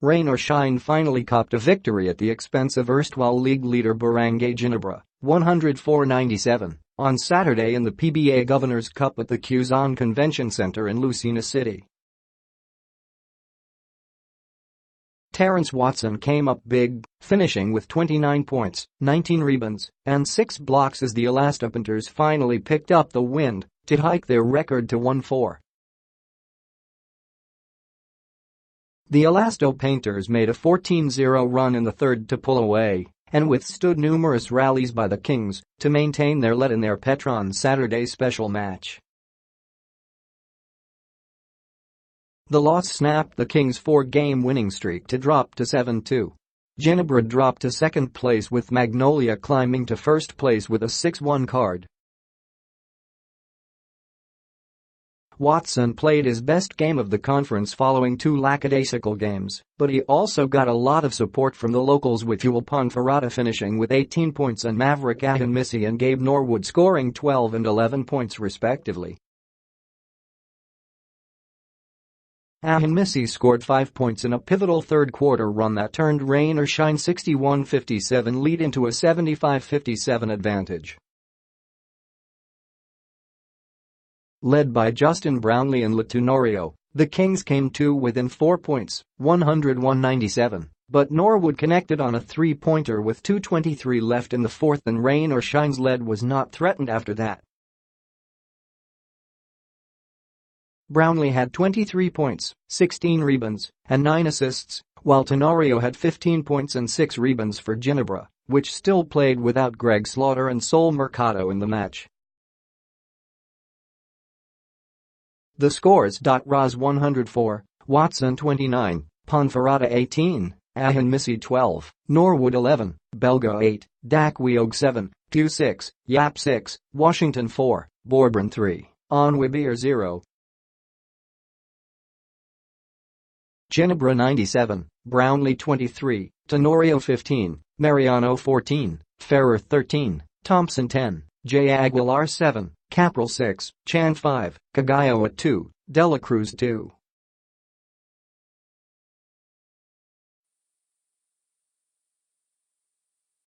rain or shine finally copped a victory at the expense of erstwhile league leader Barangay Ginebra, 104-97, on Saturday in the PBA Governors Cup at the Quezon Convention Center in Lucena City. Terrence Watson came up big, finishing with 29 points, 19 rebounds, and 6 blocks as the Elastopainters finally picked up the win to hike their record to 1-4. The Elastopainters made a 14-0 run in the third to pull away and withstood numerous rallies by the Kings to maintain their lead in their Petron Saturday Special match. The loss snapped the Kings' 4-game winning streak to drop to 7-2. Ginebra dropped to second place with Magnolia climbing to first place with a 6-1 card. Watson played his best game of the conference following 2 lackadaisical games, but he also got a lot of support from the locals with Jewel Ponferada finishing with 18 points and Maverick Ahanmisi and Gabe Norwood scoring 12 and 11 points respectively. Ahanmisi scored 5 points in a pivotal third-quarter run that turned rain or shine 61-57 lead into a 75-57 advantage. Led by Justin Brownlee and Tenorio, the Kings came within 4 points, 101-97, but Norwood connected on a three-pointer with 2:23 left in the fourth and rain or shine's lead was not threatened after that. Brownlee had 23 points, 16 rebounds, and 9 assists, while Tenorio had 15 points and 6 rebounds for Ginebra, which still played without Greg Slaughter and Sol Mercado in the match. The scores: Raz 104, Watson 29, Ponferada 18, Ahanmisi 12, Norwood 11, Belgo 8, Dakweog 7, Q 6, Yap 6, Washington 4, Borbran 3, Onwibir 0. Ginebra 97, Brownlee 23, Tenorio 15, Mariano 14, Ferrer 13, Thompson 10, J. Aguilar 7, Capril 6, Chan 5, Cagayo at 2, Dela Cruz 2.